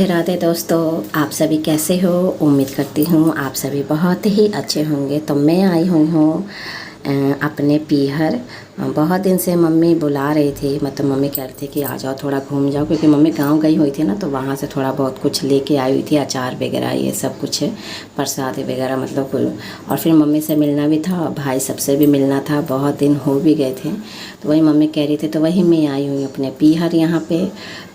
राधे राधे दोस्तों, आप सभी कैसे हो। उम्मीद करती हूँ आप सभी बहुत ही अच्छे होंगे। तो मैं आई हुई हूँ अपने पीहर। बहुत दिन से मम्मी बुला रही थी, मतलब मम्मी कह रही थी कि आ जाओ थोड़ा घूम जाओ, क्योंकि मम्मी गांव गई हुई थी ना, तो वहाँ से थोड़ा बहुत कुछ लेके आई हुई थी, अचार वगैरह ये सब कुछ है, प्रसाद वगैरह मतलब और फिर मम्मी से मिलना भी था, भाई सबसे भी मिलना था, बहुत दिन हो भी गए थे। तो वही मम्मी कह रही थी, तो वही मैं आई हुई अपने पीहर यहाँ पे।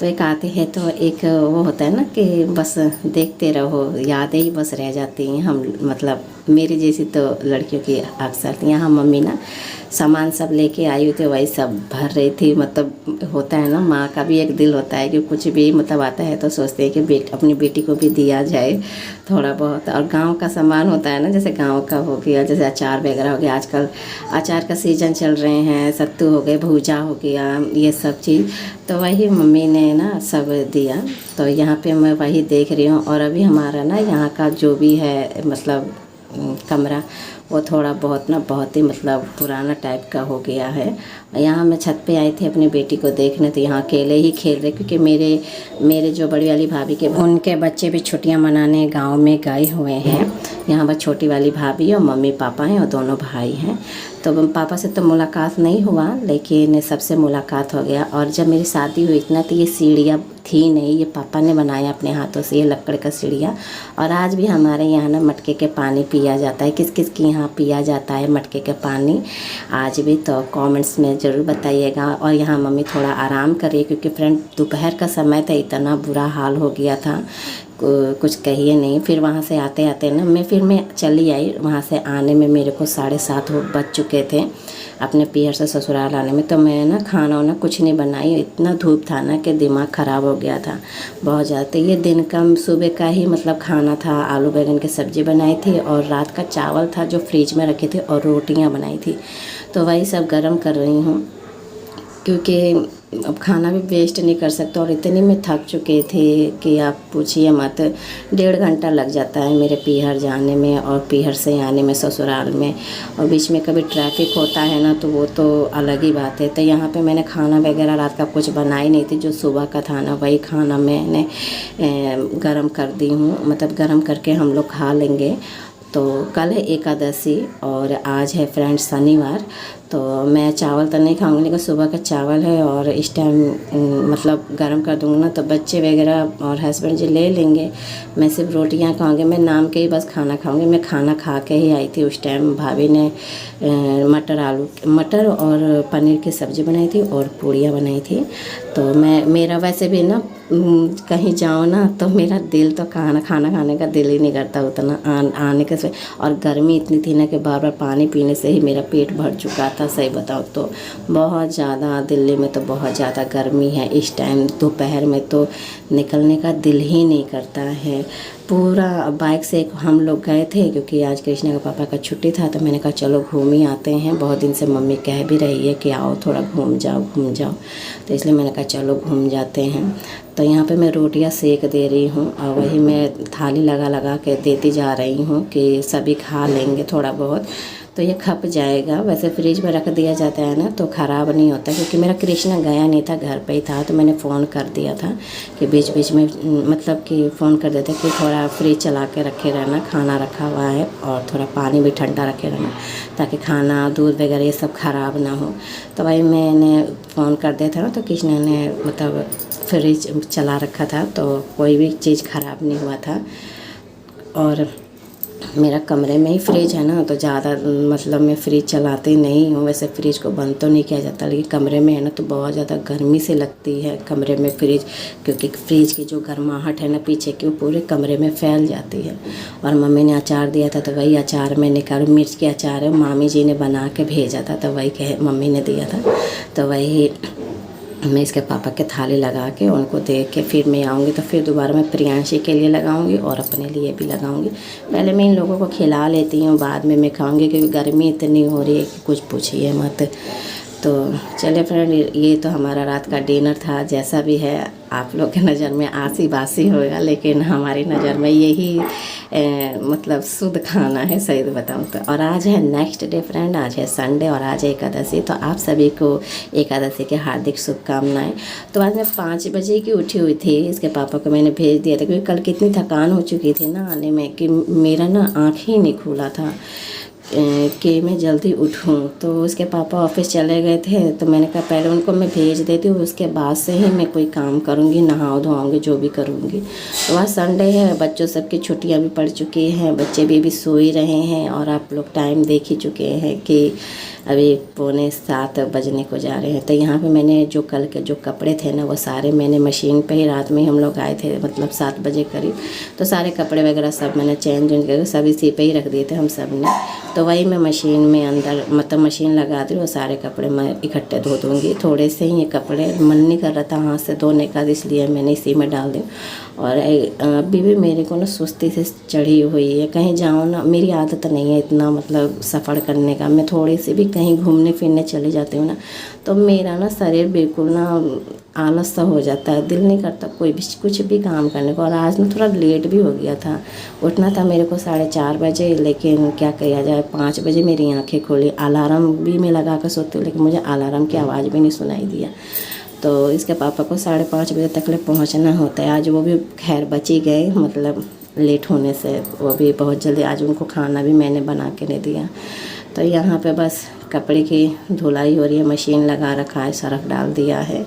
तो एक आते हैं तो एक वो होता है ना कि बस देखते रहो, यादें ही बस रह जाती हैं हम, मतलब मेरी जैसी तो लड़कियों की अक्सर। यहाँ मम्मी ना सामान सब लेके आई हुई थी, वही सब भर रही थी। मतलब होता है ना, माँ का भी एक दिल होता है कि कुछ भी मतलब आता है तो सोचते हैं कि अपनी बेटी को भी दिया जाए थोड़ा बहुत। और गांव का सामान होता है ना, जैसे गांव का हो गया, जैसे अचार वगैरह हो गया, आजकल अचार का सीजन चल रहे हैं, सत्तू हो गए, भूजा हो गया, ये सब चीज़ तो वही मम्मी ने ना सब दिया। तो यहाँ पे मैं वही देख रही हूँ। और अभी हमारा ना यहाँ का जो भी है मतलब कमरा, वो थोड़ा बहुत ना बहुत ही मतलब पुराना टाइप का हो गया है। यहाँ मैं छत पे आई थी अपनी बेटी को देखने, तो यहाँ अकेले ही खेल रहे, क्योंकि मेरे जो बड़ी वाली भाभी के उनके बच्चे भी छुट्टियाँ मनाने गांव में गए हुए हैं। यहाँ बस छोटी वाली भाभी और मम्मी पापा हैं और दोनों भाई हैं। तो पापा से तो मुलाकात नहीं हुआ, लेकिन सबसे मुलाकात हो गया। और जब मेरी शादी हुई ना, तो ये सीढ़ियाँ थी नहीं, ये पापा ने बनाया अपने हाथों से, ये लकड़ का सीढ़ियाँ। और आज भी हमारे यहाँ ना मटके के पानी पिया जाता है। किस किस के यहाँ पिया जाता है मटके के पानी आज भी, तो कमेंट्स में ज़रूर बताइएगा। और यहाँ मम्मी थोड़ा आराम कर रही है, क्योंकि फ्रेंड दोपहर का समय था, इतना बुरा हाल हो गया था कुछ कहिए नहीं। फिर वहाँ से आते आते ना मैं चली आई। वहाँ से आने में मेरे को 7:30 बज चुके थे अपने पीहर से ससुराल आने में। तो मैं ना खाना वाना कुछ नहीं बनाई, इतना धूप था ना कि दिमाग ख़राब हो गया था बहुत ज़्यादा। तो ये दिन का सुबह का ही मतलब खाना था, आलू बैंगन की सब्ज़ी बनाई थी, और रात का चावल था जो फ्रिज में रखे थे, और रोटियाँ बनाई थी। तो वही सब गर्म कर रही हूँ, क्योंकि अब खाना भी वेस्ट नहीं कर सकते। और इतनी में थक चुके थे कि आप पूछिए मत। 1.5 घंटा लग जाता है मेरे पीहर जाने में और पीहर से आने में ससुराल में। और बीच में कभी ट्रैफिक होता है ना, तो वो तो अलग ही बात है। तो यहाँ पे मैंने खाना वगैरह रात का कुछ बनाई नहीं थी, जो सुबह का था ना वही खाना मैंने गरम कर दी हूँ, मतलब गरम करके हम लोग खा लेंगे। तो कल है एकादशी और आज है फ्रेंड शनिवार। तो मैं चावल तो नहीं खाऊंगी, लेकिन सुबह का चावल है और इस टाइम मतलब गर्म कर दूँगी ना, तो बच्चे वगैरह और हस्बैंड जी ले लेंगे। मैं सिर्फ रोटियां खाऊंगी, मैं नाम के ही बस खाना खाऊंगी। मैं खाना खा के ही आई थी। उस टाइम भाभी ने मटर और पनीर की सब्ज़ी बनाई थी और पूड़ियाँ बनाई थी। तो मेरा वैसे भी ना कहीं जाओ ना, तो मेरा दिल तो खाना खाने का दिल ही नहीं करता उतना आने के से। और गर्मी इतनी थी ना कि बार बार पानी पीने से ही मेरा पेट भर चुका था, सही बताओ तो। बहुत ज़्यादा दिल्ली में तो बहुत ज़्यादा गर्मी है इस टाइम, दोपहर में तो निकलने का दिल ही नहीं करता है। पूरा बाइक से हम लोग गए थे, क्योंकि आज कृष्णा का पापा का छुट्टी था। तो मैंने कहा चलो घूम ही आते हैं, बहुत दिन से मम्मी कह भी रही है कि आओ थोड़ा घूम जाओ। तो इसलिए मैंने कहा चलो घूम जाते हैं। तो यहाँ पे मैं रोटियां सेक दे रही हूँ, और वही मैं थाली लगा के देती जा रही हूँ कि सभी खा लेंगे थोड़ा बहुत, तो ये खप जाएगा। वैसे फ्रिज में रख दिया जाता है ना तो ख़राब नहीं होता, क्योंकि मेरा कृष्णा गया नहीं था, घर पे ही था। तो मैंने फ़ोन कर दिया था कि बीच बीच में मतलब कि फ़ोन कर देते कि थोड़ा फ्रिज चला के रखे रहना, खाना रखा हुआ है, और थोड़ा पानी भी ठंडा रखे रहना, ताकि खाना दूध वगैरह ये सब ख़राब ना हो। तो भाई मैंने फ़ोन कर दिया था ना, तो कृष्णा ने मतलब फ्रिज चला रखा था, तो कोई भी चीज़ ख़राब नहीं हुआ था। और मेरा कमरे में ही फ्रिज है ना, तो ज़्यादा मतलब मैं फ्रिज चलाती नहीं हूँ। वैसे फ्रिज को बंद तो नहीं किया जाता, लेकिन कमरे में है ना तो बहुत ज़्यादा गर्मी से लगती है कमरे में फ्रिज, क्योंकि फ्रिज की जो गर्माहट है ना पीछे की, वो पूरे कमरे में फैल जाती है। और मम्मी ने अचार दिया था, तो वही अचार मैं निकालूँ, मिर्च के अचार है, मामी जी ने बना के भेजा था, तो वही मम्मी ने दिया था। तो वही मैं इसके पापा के थाली लगा के उनको दे के फिर मैं आऊँगी। तो फिर दोबारा मैं प्रियांशी के लिए लगाऊंगी और अपने लिए भी लगाऊंगी। पहले मैं इन लोगों को खिला लेती हूँ, बाद में मैं खाऊंगी, क्योंकि गर्मी इतनी हो रही है कि कुछ पूछिए मत। तो चलिए फ्रेंड, ये तो हमारा रात का डिनर था। जैसा भी है आप लोग के नज़र में आसी बासी होगा, लेकिन हमारी नज़र में यही मतलब शुद्ध खाना है, सही बताऊँ तो। और आज है नेक्स्ट डे फ्रेंड, आज है संडे और आज है एकादशी। तो आप सभी को एकादशी के हार्दिक शुभकामनाएं। तो आज मैं 5 बजे की उठी हुई थी, इसके पापा को मैंने भेज दिया था क्योंकि कल कितनी थकान हो चुकी थी ना आने में कि मेरा ना आँख ही नहीं खुला था कि मैं जल्दी उठूँ। तो उसके पापा ऑफिस चले गए थे, तो मैंने कहा पहले उनको मैं भेज देती हूँ, उसके बाद से ही मैं कोई काम करूँगी, नहाओ धोआऊँगी, जो भी करूँगी। तो आज संडे है, बच्चों सबकी छुट्टियाँ भी पड़ चुकी हैं, बच्चे भी सो ही रहे हैं। और आप लोग टाइम देख ही चुके हैं कि अभी 6:45 बजने को जा रहे हैं। तो यहाँ पे मैंने जो कल के जो कपड़े थे ना, वो सारे मैंने मशीन पे ही, रात में ही हम लोग आए थे, मतलब 7 बजे करीब। तो सारे कपड़े वगैरह सब मैंने चेंज करके सब इसी पे ही रख दिए थे हम सब ने। तो वही मैं मशीन में अंदर, मतलब मशीन लगा दी, वो सारे कपड़े मैं इकट्ठे धो दूँगी। थोड़े से ही ये कपड़े, मन नहीं कर रहा था हाथ से धोने का, इसलिए मैंने इसी में डाल दी। और अभी भी मेरे को ना सुस्ती से चढ़ी हुई है, कहीं जाऊँ ना, मेरी आदत नहीं है इतना मतलब सफ़र करने का। मैं थोड़ी सी भी कहीं घूमने फिरने चली जाती हूँ ना, तो मेरा ना शरीर बिल्कुल ना आलस सा हो जाता है, दिल नहीं करता कोई भी कुछ भी काम करने को। और आज ना थोड़ा लेट भी हो गया था, उठना था मेरे को 4:30 बजे, लेकिन क्या किया जाए, 5 बजे मेरी आंखें खुली। अलार्म भी मैं लगा कर सोती हूँ, लेकिन मुझे अलार्म की आवाज़ भी नहीं सुनाई दिया। तो इसके पापा को 5:30 बजे तक ले पहुँचना होता है। आज वो भी खैर बच ही गए, मतलब लेट होने से वो भी बहुत जल्दी। आज उनको खाना भी मैंने बना के नहीं दिया। तो यहाँ पे बस कपड़े की धुलाई हो रही है, मशीन लगा रखा है, सर्फ डाल दिया है।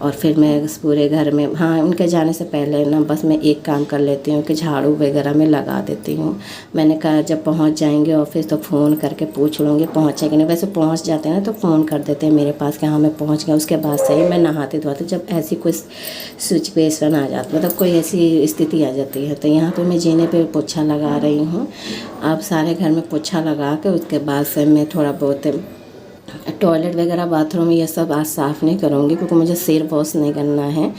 और फिर मैं पूरे घर में, हाँ, उनके जाने से पहले ना बस मैं एक काम कर लेती हूँ कि झाड़ू वगैरह में लगा देती हूँ। मैंने कहा जब पहुँच जाएंगे ऑफिस तो फ़ोन करके पूछ लूँगी पहुँचे कि नहीं। वैसे पहुँच जाते हैं ना तो फ़ोन कर देते हैं मेरे पास कि हाँ मैं पहुँच गया। उसके बाद से ही मैं नहाती धोती, जब ऐसी कोई सिचुएशन आ जाती, मतलब कोई ऐसी स्थिति आ जाती है। तो यहाँ पर मैं जीने पर पोछा लगा रही हूँ। अब सारे घर में पोछा लगा के उसके बाद से मैं थोड़ा बहुत टॉयलेट वगैरह, बाथरूम, ये सब आज साफ़ नहीं करूँगी क्योंकि मुझे सिर वॉश नहीं करना है।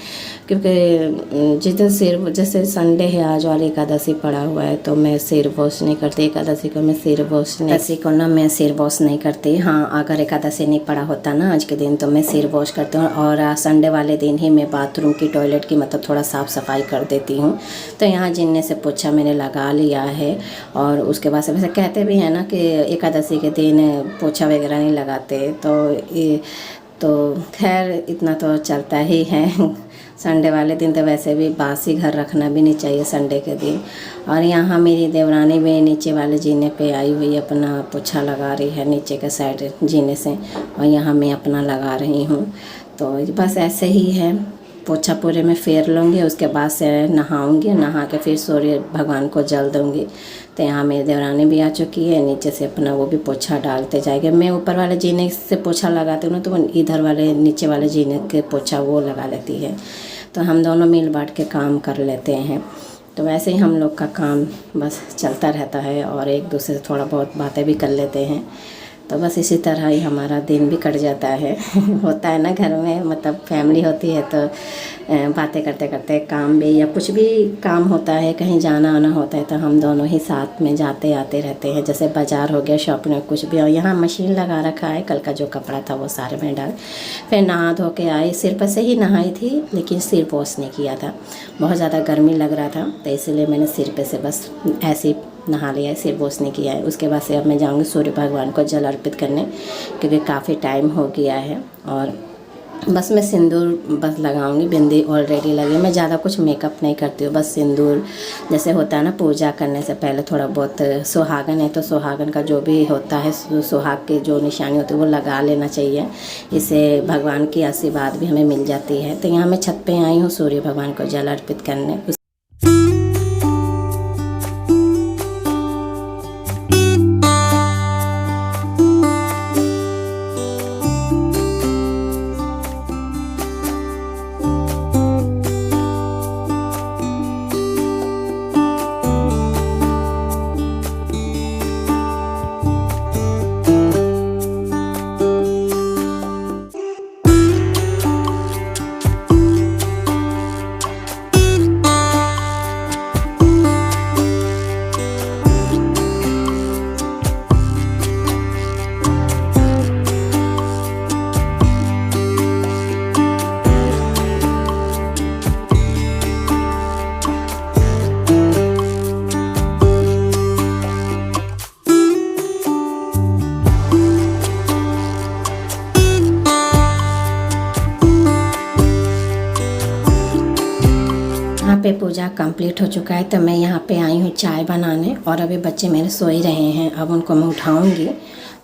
क्योंकि जिस दिन सिर, जैसे संडे है आज वाली एकादशी पड़ा हुआ है, तो मैं सिर वॉश नहीं करती। एकादशी को मैं सिर वॉश नहीं, एकादशी को ना मैं सिर वॉश नहीं करती। हाँ, अगर एकादशी नहीं पड़ा होता ना आज के दिन तो मैं सिर वॉश करती हूँ। और संडे वाले दिन ही मैं बाथरूम की, टॉयलेट की मतलब थोड़ा साफ़ सफाई कर देती हूँ। तो यहाँ जिनने से पोछा मैंने लगा लिया है। और उसके बाद से वैसे कहते भी हैं ना कि एकादशी के दिन पोछा वगैरह नहीं लगाते, तो खैर इतना तो चलता ही है। संडे वाले दिन तो वैसे भी बासी घर रखना भी नहीं चाहिए संडे के दिन। और यहाँ मेरी देवरानी भी नीचे वाले जीने पे आई हुई, अपना पोछा लगा रही है नीचे के साइड जीने से, और यहाँ मैं अपना लगा रही हूँ। तो बस ऐसे ही है, पोछा पूरे में फेर लूँगी, उसके बाद से नहाऊँगी, नहा के फिर सूर्य भगवान को जल दूँगी। तो यहाँ मेरी देवरानी भी आ चुकी है, नीचे से अपना वो भी पोछा डालते जाएगा। मैं ऊपर वाले जीने से पोछा लगाती हूँ ना, तो इधर वाले नीचे वाले जीने के पोछा वो लगा लेती है। तो हम दोनों मिल बांट के काम कर लेते हैं। तो वैसे ही हम लोग का काम बस चलता रहता है और एक दूसरे से थोड़ा बहुत बातें भी कर लेते हैं। तो बस इसी तरह ही हमारा दिन भी कट जाता है। होता है ना घर में, मतलब फैमिली होती है तो बातें करते करते काम भी, या कुछ भी काम होता है, कहीं जाना आना होता है, तो हम दोनों ही साथ में जाते आते रहते हैं। जैसे बाज़ार हो गया, शॉपिंग में कुछ भी। और यहाँ मशीन लगा रखा है, कल का जो कपड़ा था वो सारे में डाल, फिर नहा धो के आई। सिर पर से ही नहाई थी, लेकिन सिर वॉश नहीं किया था, बहुत ज़्यादा गर्मी लग रहा था, तो इसलिए मैंने सिर पे से बस ऐसे नहा लिया है, सिर वॉश नहीं किया है। उसके बाद से अब मैं जाऊंगी सूर्य भगवान को जल अर्पित करने, क्योंकि काफ़ी टाइम हो गया है। और बस मैं सिंदूर बस लगाऊंगी, बिंदी ऑलरेडी लगी। मैं ज़्यादा कुछ मेकअप नहीं करती हूँ, बस सिंदूर जैसे होता है ना पूजा करने से पहले थोड़ा बहुत, सुहागन है तो सुहागन का जो भी होता है, सुहाग की जो निशानी होती है वो लगा लेना चाहिए। इससे भगवान की आशीर्वाद भी हमें मिल जाती है। तो यहाँ मैं छत पे आई हूँ सूर्य भगवान को जल अर्पित करने। पे पूजा कंप्लीट हो चुका है, तो मैं यहाँ पे आई हूँ चाय बनाने। और अभी बच्चे मेरे सो ही रहे हैं, अब उनको मैं उठाऊँगी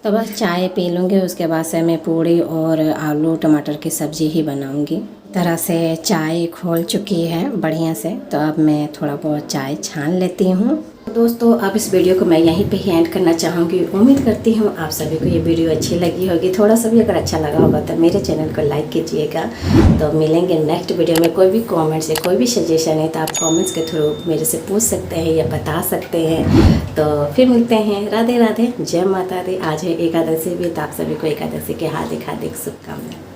तो बस चाय पी लूँगी। उसके बाद से मैं पूड़ी और आलू टमाटर की सब्ज़ी ही बनाऊँगी। तरह से चाय खोल चुकी है बढ़िया से, तो अब मैं थोड़ा बहुत चाय छान लेती हूँ। दोस्तों, अब इस वीडियो को मैं यहीं पे ही एंड करना चाहूँगी। उम्मीद करती हूँ आप सभी को ये वीडियो अच्छी लगी होगी। थोड़ा सा भी अगर अच्छा लगा होगा तो मेरे चैनल को लाइक कीजिएगा। तो मिलेंगे नेक्स्ट वीडियो में। कोई भी कमेंट्स है, कोई भी सजेशन है तो आप कमेंट्स के थ्रू मेरे से पूछ सकते हैं या बता सकते हैं। तो फिर मिलते हैं। राधे राधे, जय माता दी। आज है एकादशी भी, तो आप सभी को एकादशी के हार्दिक हार्दिक शुभकामनाएं।